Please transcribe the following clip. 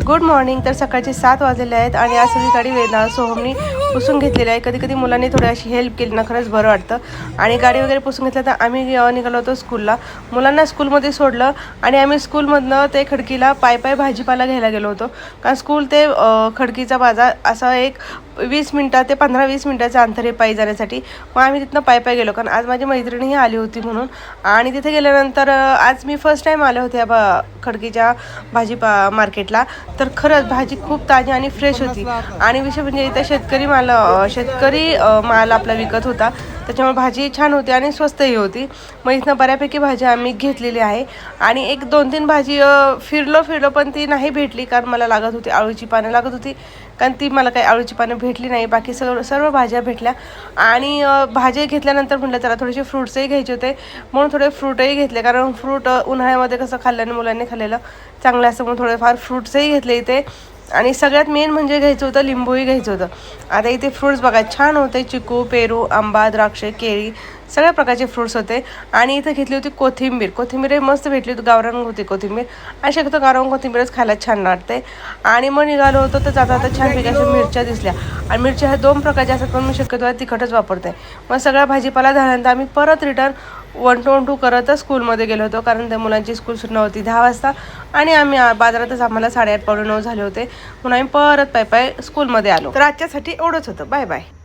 Good morning. तर सकाळचे 7 वाजलेले आहेत आणि आज सगळीकडे वेदा सोहमनी पुसून घेतलेली आहे। कधी कधी मुलांनी थोडी अशी हेल्प केली ना खरंच बरं वाटतं। आणि गाडी वगैरे पुसून घेतलं तर आम्ही निघालो होतो स्कूलला। मुलांना स्कूलमध्ये सोडलं आणि आम्ही स्कूलमधनं ते खडकीला पाय भाजीपाला घ्यायला गेलो होतो। कारण स्कूल ते खडकीचा बाजार असा एक 20 मिनिटं ते 15-20 मिनिटाचं अंतर आहे पायी जाण्यासाठी। मग आम्ही तिथनं पायी गेलो कारण आज माझी मैत्रिणीही आली होती म्हणून। आणि तिथे गेल्यानंतर आज मी फर्स्ट टाईम आले होते खडकीच्या मार्केटला। तर खरंच भाजी खूप ताजी आणि फ्रेश होती। आणि विशेष म्हणजे इथे शेतकरी माल आपला विकत होता, त्याच्यामुळे भाजी छान होती आणि स्वस्तही होती। मग इथनं बऱ्यापैकी भाजी आम्ही घेतलेली आहे। आणि एक 2-3 भाजी फिरलो पण ती नाही भेटली, कारण मला लागत होती आळूची पानं लागत होती, कारण ती मला काही आळूची पानं भेटली नाही। बाकी सर्व भाज्या भेटल्या। आणि भाज्या घेतल्यानंतर म्हटलं चला थोडेसे फ्रूट्सही घ्यायचे होते, म्हणून थोडे फ्रूटही घेतले, कारण फ्रूट उन्हाळ्यामध्ये कसं खाल्ल्याने मुलांनी खाल्लेलं चांगलं असतं, म्हणून थोडेफार फ्रूट्सही घेतले इथे। आणि सगळ्यात मेन म्हणजे घ्यायचं होतं लिंबूही घ्यायचं होतं। आता इथे फ्रूट्स बघा छान होते, चिकू, पेरू, आंबा, द्राक्ष, केळी सगळ्या प्रकारचे फ्रूट्स होते। आणि इथे घेतली होती कोथिंबीरही मस्त भेटली होती, गावरान होती कोथिंबीर। आणि शक्यतो गावरान कोथिंबीरच खायला छान वाटते। आणि मग निघालो होतो तर जाता छानपैकी अशा मिरच्या दिसल्या, आणि मिरच्या ह्या 2 प्रकारच्या असतात, पण मी शक्यतो तिखटच वापरते। मग सगळा भाजीपाला झाल्यानंतर आम्ही परत रिटर्न 1-2 करतच स्कूलमध्ये गेलो होतो, कारण त्या मुलांची स्कूल सुरू होती 10 वाजता आणि आम्ही बाजारातच आम्हाला 8:30-9 झाले होते, म्हणून आम्ही परत पाय स्कूलमध्ये आलो। तर आजच्यासाठी एवढंच होतं। Bye bye.